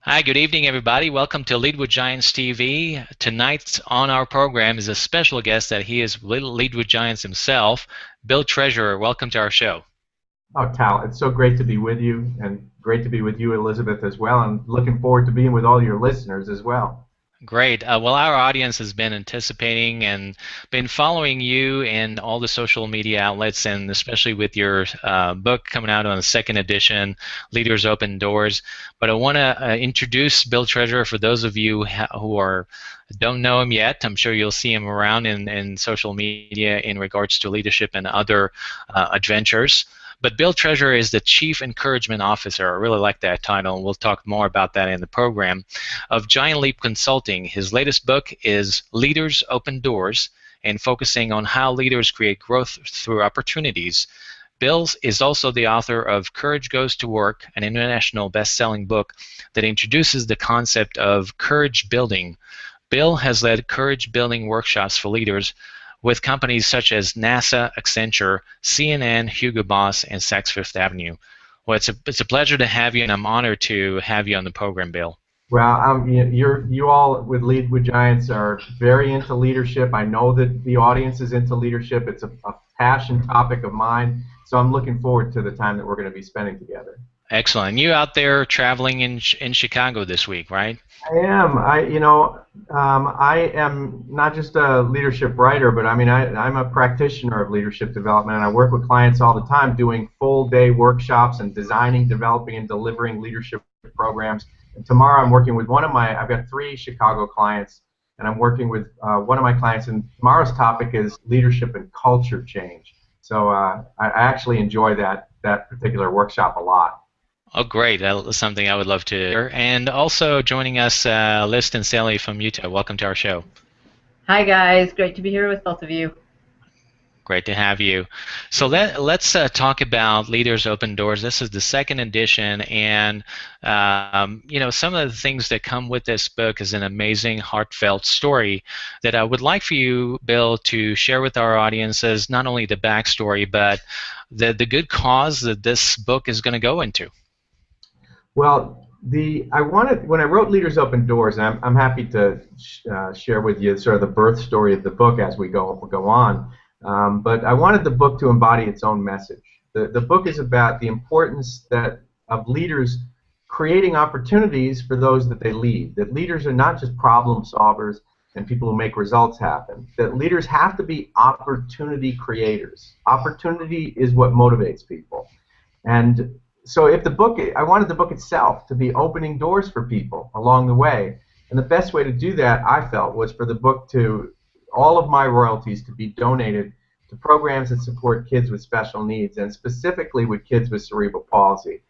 Hi, good evening, everybody. Welcome to Lead with Giants TV. Tonight on our program is a special guest that he is Lead with Giants himself, Bill Treasurer. Welcome to our show. Oh, Tal, it's so great to be with you and great to be with you, Elizabeth, as well. And looking forward to being with all your listeners as well. Great. Well, our audience has been anticipating and been following you in all the social media outlets, and especially with your book coming out on the second edition, Leaders Open Doors. But I want to introduce Bill Treasurer for those of you who are don't know him yet. I'm sure you'll see him around in social media in regards to leadership and other adventures. But Bill Treasurer is the Chief Encouragement Officer. I really like that title, and we'll talk more about that in the program, of Giant Leap Consulting. His latest book is Leaders Open Doors, and focusing on how leaders create growth through opportunities. Bill is also the author of Courage Goes to Work, an international best-selling book that introduces the concept of courage building. Bill has led courage building workshops for leaders with companies such as NASA, Accenture, CNN, Hugo Boss, and Saks Fifth Avenue. Well, it's a pleasure to have you, and I'm honored to have you on the program, Bill. Well, you all with Lead with Giants are very into leadership. I know that the audience is into leadership. It's a passion topic of mine, so I'm looking forward to the time that we're going to be spending together. Excellent. You out there traveling in Chicago this week, right? I am. I am not just a leadership writer, but I'm a practitioner of leadership development, and I work with clients all the time doing full-day workshops and designing, developing, and delivering leadership programs. And tomorrow I'm working with I've got 3 Chicago clients, and I'm working with one of my clients, and tomorrow's topic is leadership and culture change. So I actually enjoy that particular workshop a lot. Oh, great. That's something I would love to hear. And also joining us, Liston Sally from Utah. Welcome to our show. Hi guys, great to be here with both of you. Great to have you. So let's talk about Leaders Open Doors. This is the second edition, and some of the things that come with this book is an amazing, heartfelt story that I would like for you, Bill, to share with our audiences, not only the backstory, but the good cause that this book is going to go into. Well, when I wrote Leaders Open Doors, and I'm happy to share with you sort of the birth story of the book as we go on. But I wanted the book to embody its own message. The book is about the importance of leaders creating opportunities for those that they lead. That leaders are not just problem solvers and people who make results happen. That leaders have to be opportunity creators. Opportunity is what motivates people. And so I wanted the book itself to be opening doors for people along the way. And the best way to do that, I felt, was for the book all of my royalties to be donated to programs that support kids with special needs, and specifically with kids with cerebral palsy.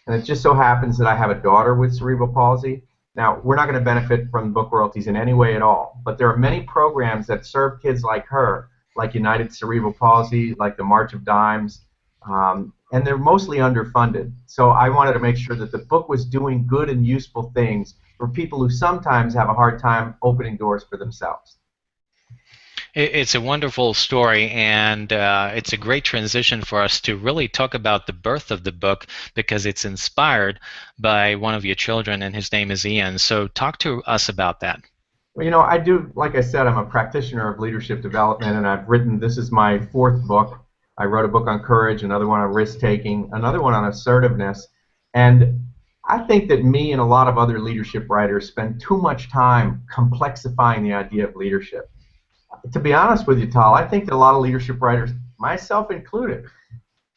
And it just so happens that I have a daughter with cerebral palsy. Now, we're not going to benefit from book royalties in any way at all, but there are many programs that serve kids like her, like United Cerebral Palsy, like the March of Dimes, and they're mostly underfunded. So I wanted to make sure that the book was doing good and useful things for people who sometimes have a hard time opening doors for themselves. It's a wonderful story, and it's a great transition for us to really talk about the birth of the book, because it's inspired by one of your children, and his name is Ian. So talk to us about that. Well, I do, like I said, I'm a practitioner of leadership development, and this is my 4th book. I wrote a book on courage, another one on risk-taking, another one on assertiveness, and I think that me and a lot of other leadership writers spend too much time complexifying the idea of leadership. To be honest with you, Tal, I think that a lot of leadership writers, myself included,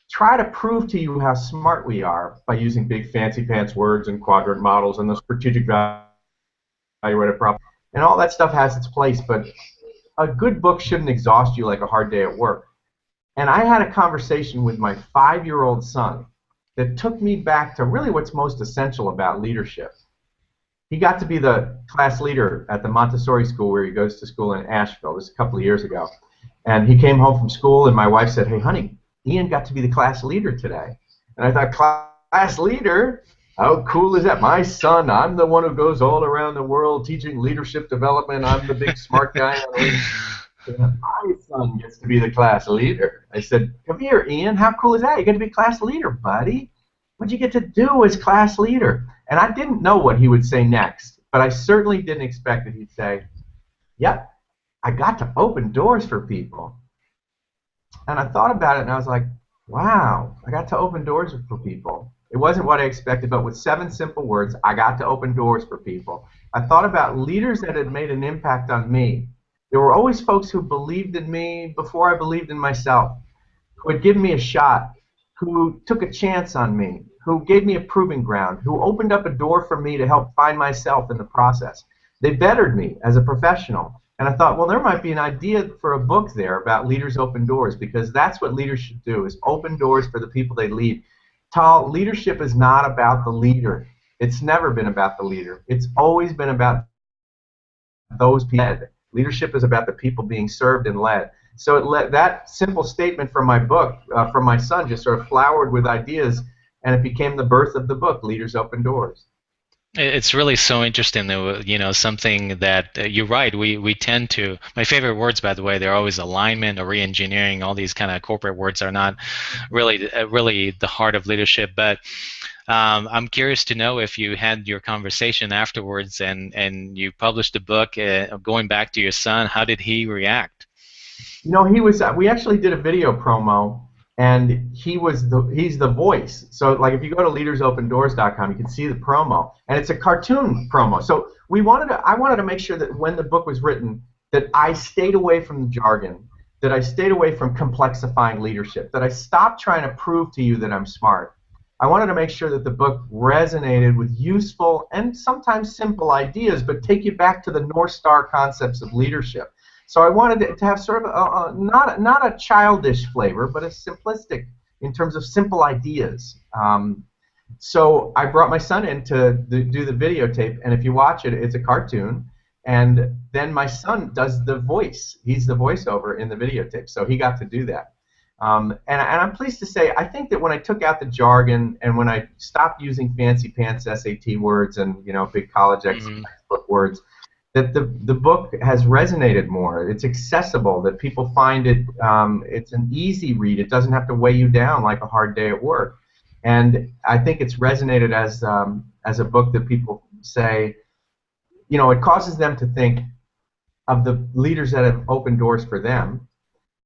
try to prove to you how smart we are by using big fancy pants words and quadrant models and the strategic evaluative problem. And all that stuff has its place, but a good book shouldn't exhaust you like a hard day at work. And I had a conversation with my 5-year-old son that took me back to really what's most essential about leadership. He got to be the class leader at the Montessori school where he goes to school in Asheville. This is a couple of years ago. And he came home from school, and my wife said, "Hey, honey, Ian got to be the class leader today." And I thought, class leader? How cool is that? My son, I'm the one who goes all around the world teaching leadership development. I'm the big smart guy. My son gets to be the class leader. I said, "Come here, Ian. How cool is that? You get to be class leader, buddy. What do you get to do as class leader?" And I didn't know what he would say next, but I certainly didn't expect that he'd say, yep, I got to open doors for people. And I thought about it, and I was like, wow, I got to open doors for people. It wasn't what I expected, but with 7 simple words, I got to open doors for people. I thought about leaders that had made an impact on me. There were always folks who believed in me before I believed in myself, who had given me a shot, who took a chance on me, who gave me a proving ground, who opened up a door for me to help find myself in the process. They bettered me as a professional. And I thought, well, there might be an idea for a book there about leaders open doors, because that's what leaders should do, is open doors for the people they lead. Tal, leadership is not about the leader. It's never been about the leader. It's always been about those people. Leadership is about the people being served and led. So that simple statement from my book, from my son, just sort of flowered with ideas, and it became the birth of the book, Leaders Open Doors. It's really so interesting, though, you know, something that you're right. We tend to. My favorite words, by the way, they're always alignment or re-engineering. All these kind of corporate words are not really the heart of leadership. But I'm curious to know if you had your conversation afterwards and you published the book. Going back to your son, how did he react? You know, he was. We actually did a video promo. And he's the voice. So, like, if you go to leadersopendoors.com, you can see the promo, and it's a cartoon promo. So I wanted to make sure that when the book was written, that I stayed away from the jargon, that I stayed away from complexifying leadership, that I stopped trying to prove to you that I'm smart. I wanted to make sure that the book resonated with useful and sometimes simple ideas, but take you back to the North Star concepts of leadership. So I wanted it to have sort of not a childish flavor, but a simplistic in terms of simple ideas. So I brought my son in to do the videotape, and if you watch it, it's a cartoon, and then my son does the voice. He's the voiceover in the videotape, so he got to do that. And I'm pleased to say, I think that when I took out the jargon and when I stopped using fancy pants SAT words and, you know, big college textbook words, that the book has resonated more. It's accessible, that people find it, it's an easy read. It doesn't have to weigh you down like a hard day at work. And I think it's resonated as a book that people say, you know, it causes them to think of the leaders that have opened doors for them,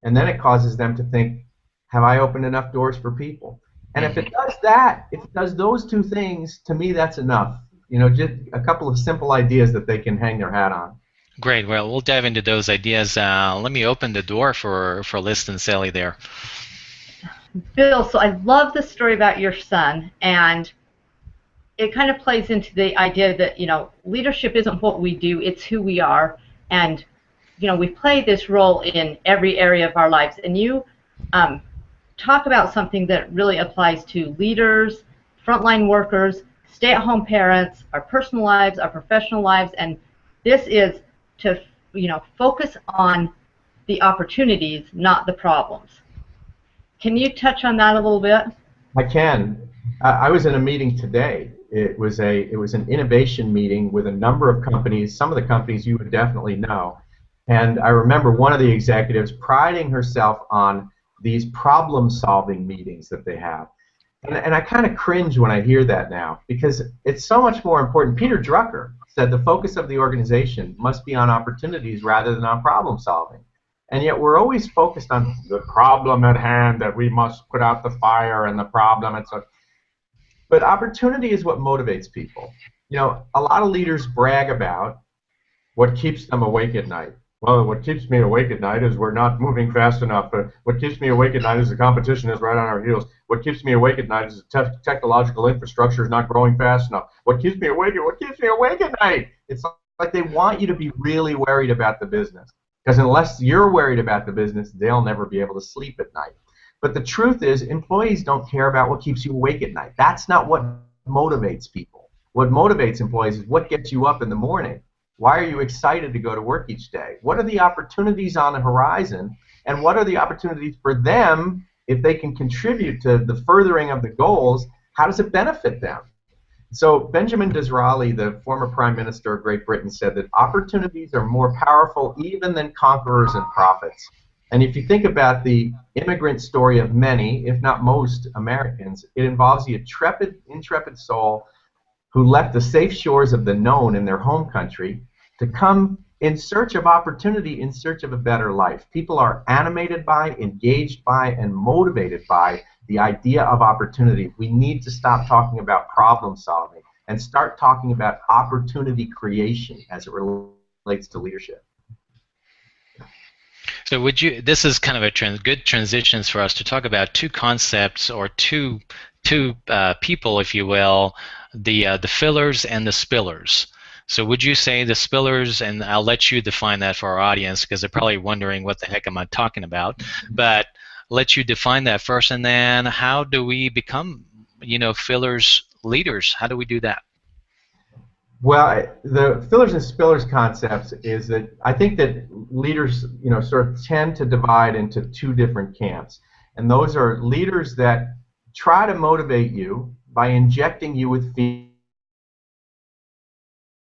and then it causes them to think, have I opened enough doors for people? And if it does that, if it does those two things, to me that's enough. You know, just a couple of simple ideas that they can hang their hat on. Great. Well, we'll dive into those ideas. Let me open the door for Liz and Sally there. Bill, so I love the story about your son, and it kind of plays into the idea that, you know, leadership isn't what we do, it's who we are. And, you know, we play this role in every area of our lives. And you talk about something that really applies to leaders, frontline workers, stay-at-home parents, our personal lives, our professional lives, and this is to, you know, focus on the opportunities, not the problems. Can you touch on that a little bit? I can. I was in a meeting today. It was an innovation meeting with a number of companies. Some of the companies you would definitely know. And I remember one of the executives priding herself on these problem-solving meetings that they have. And I kind of cringe when I hear that now, because it's so much more important. Peter Drucker said the focus of the organization must be on opportunities rather than on problem solving. And yet we're always focused on the problem at hand, that we must put out the fire and the problem and so. But opportunity is what motivates people. You know, a lot of leaders brag about what keeps them awake at night. Well, what keeps me awake at night is we're not moving fast enough. What keeps me awake at night is the competition is right on our heels. What keeps me awake at night is the technological infrastructure is not growing fast enough. What keeps me awake at night? It's like they want you to be really worried about the business. Because unless you're worried about the business, they'll never be able to sleep at night. But the truth is, employees don't care about what keeps you awake at night. That's not what motivates people. What motivates employees is what gets you up in the morning. Why are you excited to go to work each day? What are the opportunities on the horizon? And what are the opportunities for them if they can contribute to the furthering of the goals? How does it benefit them? So Benjamin Disraeli, the former Prime Minister of Great Britain, said that opportunities are more powerful even than conquerors and prophets. And if you think about the immigrant story of many, if not most, Americans, it involves the intrepid soul who left the safe shores of the known in their home country to come in search of opportunity, in search of a better life. People are animated by, engaged by, and motivated by the idea of opportunity. We need to stop talking about problem solving and start talking about opportunity creation as it relates to leadership. So would you, this is kind of a good transitions for us to talk about two concepts, or two people, if you will, the fillers and the spillers. So would you say the spillers, and I'll let you define that for our audience because they're probably wondering what the heck am I talking about, but let you define that first, and then how do we become, fillers leaders? How do we do that? Well, the fillers and spillers concepts is that I think that leaders, sort of tend to divide into two different camps. And those are leaders that try to motivate you by injecting you with fear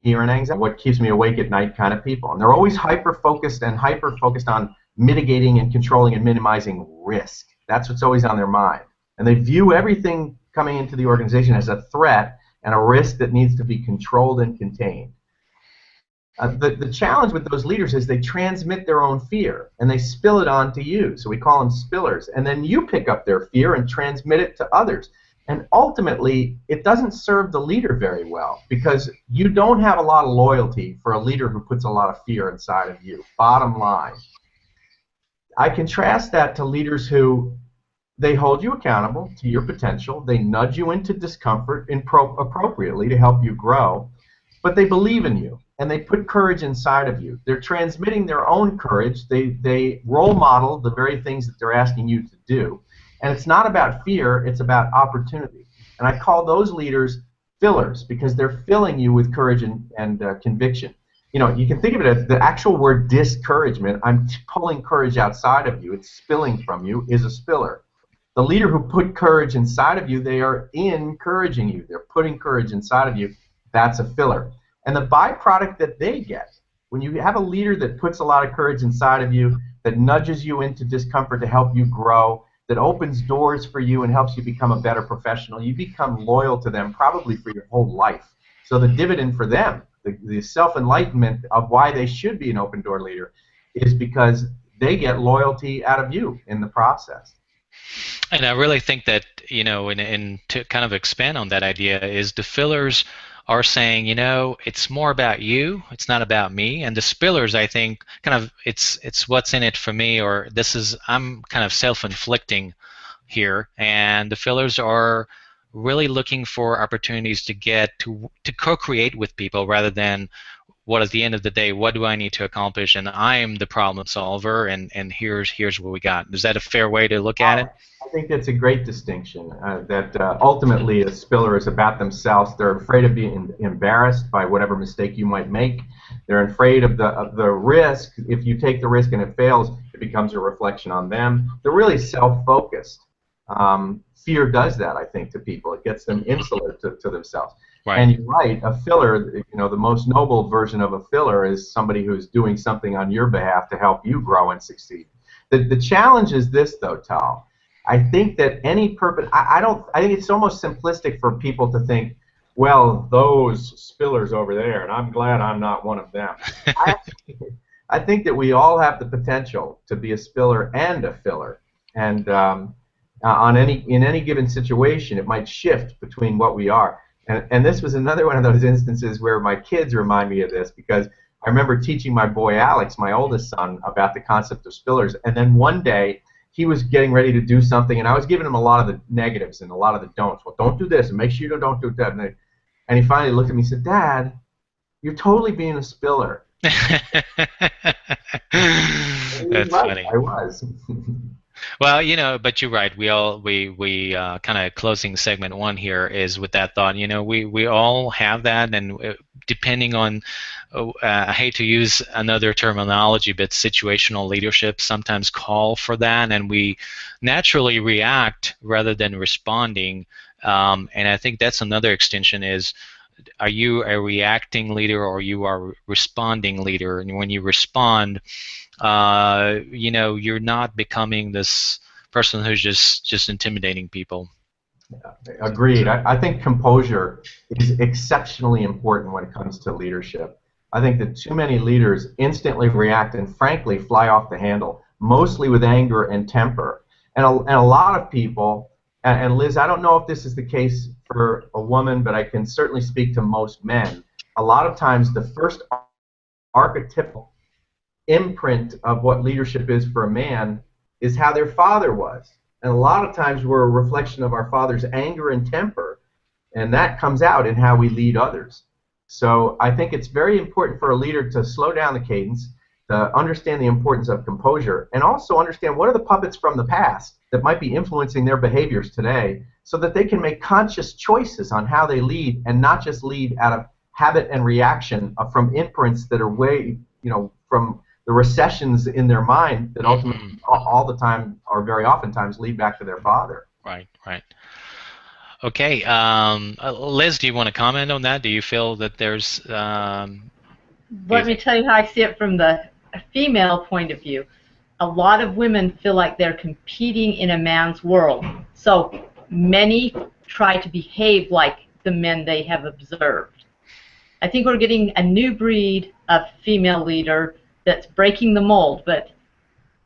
and anxiety, what keeps me awake at night kind of people. And they're always hyper-focused on mitigating and controlling and minimizing risk. That's what's always on their mind. And they view everything coming into the organization as a threat and a risk that needs to be controlled and contained. The challenge with those leaders is they transmit their own fear and they spill it on to you. So we call them spillers. And then you pick up their fear and transmit it to others. And ultimately, it doesn't serve the leader very well because you don't have a lot of loyalty for a leader who puts a lot of fear inside of you. Bottom line. I contrast that to leaders who they hold you accountable to your potential. They nudge you into discomfort appropriately to help you grow, but they believe in you and they put courage inside of you. They're transmitting their own courage. They role model the very things that they're asking you to do. And it's not about fear, it's about opportunity. And I call those leaders fillers because they're filling you with courage and conviction. You can think of it as the actual word discouragement. I'm pulling courage outside of you. It's spilling from you is a spiller. The leader who put courage inside of you, they are encouraging you. They're putting courage inside of you. That's a filler. And the byproduct that they get, when you have a leader that puts a lot of courage inside of you, that nudges you into discomfort to help you grow, that opens doors for you and helps you become a better professional, you become loyal to them probably for your whole life. So the dividend for them, the self-enlightenment of why they should be an open-door leader, is because they get loyalty out of you in the process. And I really think that, and to kind of expand on that idea, is the fillers are saying, it's more about you, it's not about me. And the spillers, I think, kind of, it's what's in it for me, or I'm kind of self-inflicting here. And the fillers are really looking for opportunities to get to co-create with people rather than what at the end of the day, what do I need to accomplish, and I'm the problem solver, and here's what we got. Is that a fair way to look at it? I think that's a great distinction, that ultimately a spiller is about themselves. They're afraid of being embarrassed by whatever mistake you might make. They're afraid of the risk. If you take the risk and it fails, it becomes a reflection on them. They're really self-focused. Fear does that, I think, to people. It gets them insular to themselves. Right. And you're right, a filler, the most noble version of a filler is somebody who's doing something on your behalf to help you grow and succeed. The challenge is this, though, Tal. I think that any purpose, I think it's almost simplistic for people to think, well, those spillers over there, and I'm glad I'm not one of them. I think that we all have the potential to be a spiller and a filler, and in any given situation, it might shift between what we are. And this was another one of those instances where my kids remind me of this, because I remember teaching my boy Alex, my oldest son, about the concept of spillers, and then one day he was getting ready to do something, and I was giving him a lot of the negatives and a lot of the don'ts. Well, don't do this, and make sure you don't do that. And he finally looked at me and said, "Dad, you're totally being a spiller." That's funny. I was. Well, but you're right. We kind of closing segment one here is with that thought. We all have that, and depending on, I hate to use another terminology, but situational leadership sometimes call for that, and we naturally react rather than responding. And I think that's another extension is, are you a reacting leader or you are a responding leader? And when you respond, you're not becoming this person who's just intimidating people. Agreed. I think composure is exceptionally important when it comes to leadership. I think that too many leaders instantly react and frankly fly off the handle, mostly with anger and temper. And a lot of people, and Liz, I don't know if this is the case for a woman, but I can certainly speak to most men. A lot of times the first archetypal imprint of what leadership is for a man is how their father was. And a lot of times we're a reflection of our father's anger and temper, and that comes out in how we lead others. So I think it's very important for a leader to slow down the cadence, to understand the importance of composure, and also understand what are the puppets from the past that might be influencing their behaviors today, so that they can make conscious choices on how they lead and not just lead out of habit and reaction from imprints that are way, from the recessions in their mind that ultimately all the time or very oftentimes lead back to their father. Right, right. Okay, Liz, do you want to comment on that? Do you feel that there's... Let me tell you how I see it from the female point of view. A lot of women feel like they're competing in a man's world. So many try to behave like the men they have observed. I think we're getting a new breed of female leader that's breaking the mold, but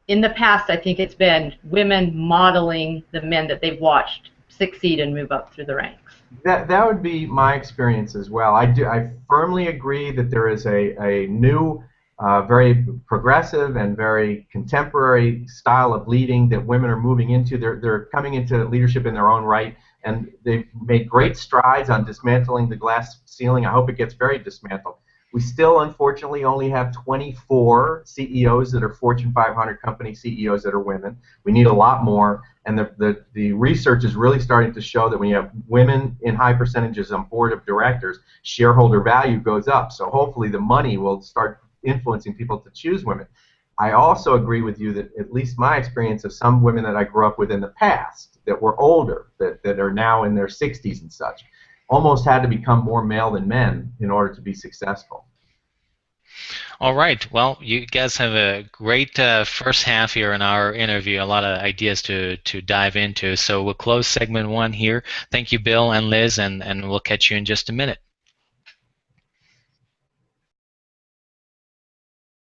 in the past I think it's been women modeling the men that they've watched succeed and move up through the ranks. That would be my experience as well. I firmly agree that there is a new, very progressive and very contemporary style of leading that women are moving into. They're coming into leadership in their own right, and they've made great strides on dismantling the glass ceiling. I hope it gets very dismantled. We still, unfortunately, only have 24 CEOs that are Fortune 500 company CEOs that are women. We need a lot more, and the research is really starting to show that when you have women in high percentages on board of directors, shareholder value goes up. So hopefully the money will start influencing people to choose women. I also agree with you that at least my experience of some women that I grew up with in the past that were older, that are now in their 60s and such, almost had to become more male than men in order to be successful. All right. Well, you guys have a great first half here in our interview, a lot of ideas to dive into. So we'll close segment 1 here. Thank you, Bill and Liz, and we'll catch you in just a minute.